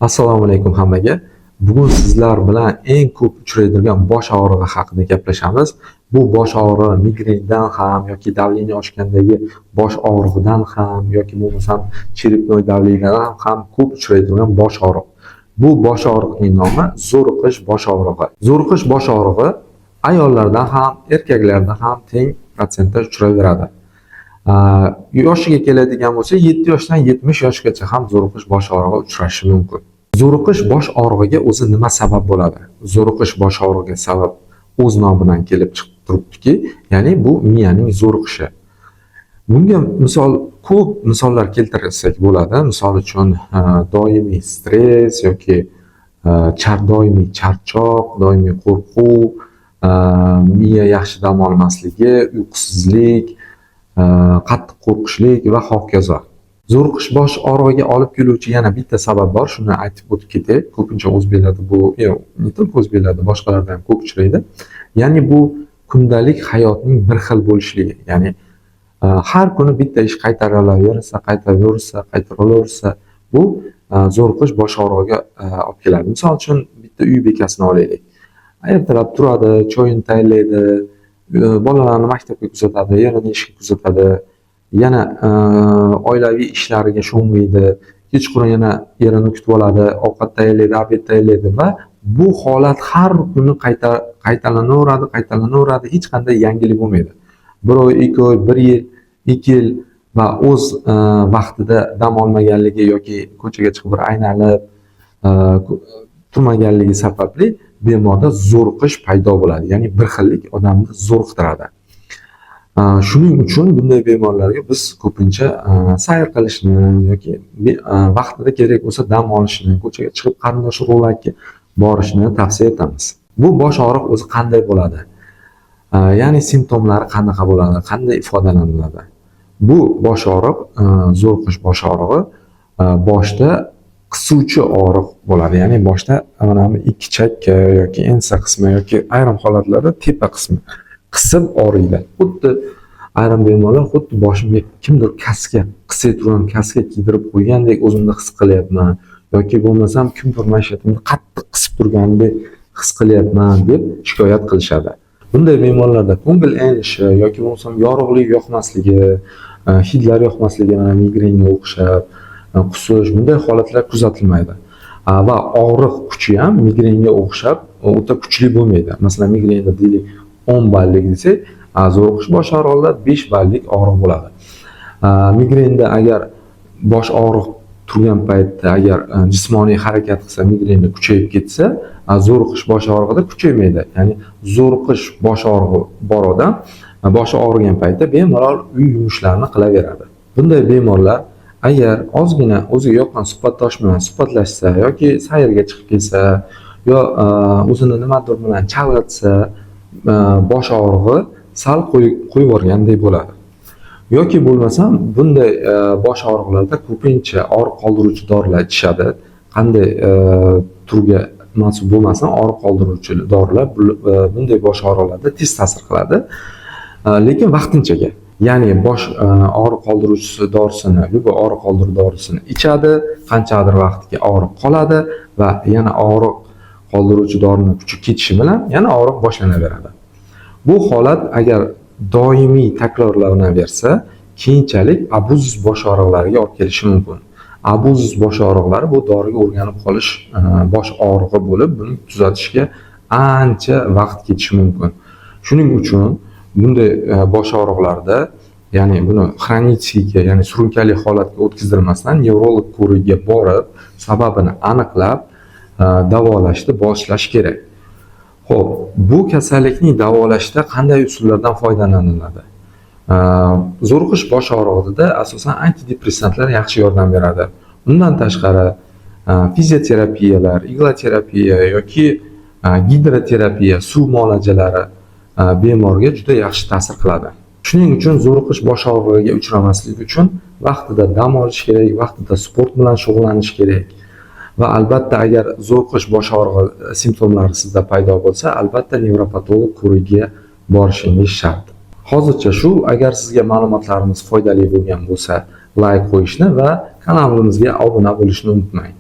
Assalomu alaykum hammaga. Bugun sizlar bilan eng ko'p uchraydigan bosh og'rig'i haqida gaplashamiz. Bu bosh og'rig'i migrendan ham yoki davleniya oshgandagi bosh og'rig'idan ham yoki bo'lmasam cherepnoy davleniyadan ham ko'p uchraydigan bosh og'riq. Bu bosh og'riqning nomi zo'riqish bosh og'rig'i. Zo'riqish bosh og'rig'i ayollarda ham, erkaklarda ham teng protsentda uchrayveradi. Yoshiga keladigan bo'lsa, 7 yoshdan 70 yoshgacha ham zo'riqish bosh og'rig'i uchrashi mumkin. Zo'riqish bosh og'rig'iga o'zi nima sabab bo'ladi? Zo'riqish bosh og'rig'iga sabab o'z nomidan kelib chiqib turibdiki, ya'ni bu miyaning zo'riqishi. Bunga ko'p misollar keltirsak bo'ladi. Misol uchun doimiy stress yoki doimiy charchoq, doimiy qo'rquv, miya yaxshi dam olmasligi, uyqusizlik, qattiq qo'rqishlik va hokazo. Zo'riqish bosh og'rig'iga olib keluvchi yana bitta sabab bor, shuni aytib o'tib ketay. Ko'pincha o'zbeklarda bu, ne только o'zbeklarda, boshqalarda ham ko'p uchraydi. Ya'ni bu kundalik hayotning bir xil bo'lishligi. Ya'ni har kuni bitta ish qaytaraversa, bu zo'riqish bosh og'rig'iga olib keladi. Misol uchun bitta uy bekasini olaylik. Ertalab turadi, choyini tayyorlaydi, bolalarni maktabga kuzatadi, erini ishga kuzatadi, yana oilaviy ishlariga sho'ng'iydi, kechqurun yana erini kutib oladi, ovqat tayyorlaydi, obed tayyorlaydi va bu holat har kuni qaytalanaveradi, hech qanday yangilik bo'lmaydi. Bir oy, 2 oy, 1 yil, 2 yil va o'z vaqtida dam olmaganligi yoki ko'chaga chiqib bir aynalib turmaganligi sababli bemorda zo'riqish paydo bo'ladi. Ya'ni bir xillik odamni zo'riqtiradi. Shuning uchun bunday bemorlarga biz ko'pincha sayr qilishni yoki vaqtida kerak bo'lsa dam olishni, ko'chaga chiqib qarindosh urug'larga borishni tavsiya etamiz. Bu bosh og'riq o'zi qanday bo'ladi? Ya'ni simptomlari qanaqa bo'ladi, qanday ifodalanadi? Bu bosh og'riq, zo'riqish bosh og'rig'i boshda qisuvchi og'riq bo'ladi. Ya'ni boshda mana ikki chakka yoki ensa qismi yoki ayrim holatlarda tepa qismi qisib og'riydi. Xuddi ayrim bemorlar xuddi boshimga kimdir qisib turgan kaska kiydirib qo'ygandek o'zimni his qilyapman yoki bo'lmasam kimdir mashiyatimni qattiq qisib turgandek his qilyapman deb shikoyat qilishadi. Bunday bemorlarda ko'ngil aynishi yoki bo'lmasam yorug'lik yoqmasligi, hidlar yoqmasligi, mana migrenga o'xshab qusish, bunday holatlar kuzatilmaydi. Va og'riq kuchi ham migrenga o'xshab o'ta kuchli bo'lmaydi. Masalan, migrenda deylik 10 ballik desak, zo'riqish bosh og'rig'ida 5 ballik og'riq bo'ladi. Migrenda agar bosh og'riq turgan paytda agar jismoniy harakat qilsa, migrenda kuchayib ketsa, zo'riqish bosh og'rig'ida kuchaymaydi. Ya'ni zo'riqish bosh og'rig'i bor odam boshi og'rigan paytda bemalol uy yumushlarini qilaveradi. Bunday bemorlar agar ozgina o'ziga yoqqan suhbatdosh bilan suhbatlashsa yoki sayrga chiqib ketsa yo o'zini nimadir bilan chalg'itsa, bosh og'rig'i sal qo'yib yuborgandek bo'ladi. Yoki bo'lmasam bunday bosh og'riqlarda ko'pincha og'riq qoldiruvchi dorilar ichishadi. Qanday turga mansub bo'lmasin, og'riq qoldiruvchi dorilar bunday bosh og'riqlarda tez ta'sir qiladi. Lekin vaqtinchaga. Ya'ni bosh og'riq qoldiruvchi dorisini, og'riq qoldiruvchi dorisini ichadi, qanchadir vaqtga og'riq qoladi va yana og'riq qoldiruvchi dorining kuchi ketishi bilan yana og'riq boshlanaveradi. Bu holat agar doimiy takrorlanaversa, keyinchalik abuzuz bosh og'riqlariga olib kelishi mumkin. Abuzuz bosh og'riqlari bu doriga o'rganib qolish bosh og'rig'i bo'lib, buni tuzatishga ancha vaqt ketishi mumkin. Shuning uchun bunday bosh og'riqlarda, ya'ni buni xronitiyga, ya'ni surunkali holatga o'tkazdirmasdan nevrolog ko'rigiga borib, sababini aniqlab davolashni boshlash kerak. Xo'p, bu kasallikni davolashda qanday usullardan foydalaniladi? Zo'riqish bosh og'rig'ida asosan antidepressantlar yaxshi yordam beradi. Undan tashqari fizioterapiyalar, igloterapiya yoki gidroterapiya, suv muolajalari bemorga juda yaxshi ta'sir qiladi. Shuning uchun zo'riqish bosh og'rig'iga uchramaslik uchun vaqtida dam olish kerak, vaqtida sport bilan shug'ullanish kerak. Va albatta agar zo'riqish bosh og'rig'i simptomlari sizda paydo bo'lsa, albatta nevropatolog ko'rigiga borishingiz shart. Hozircha shu. Agar sizga ma'lumotlarimiz foydali bo'lgan bo'lsa, like qo'yishni va kanalimizga obuna bo'lishni unutmang.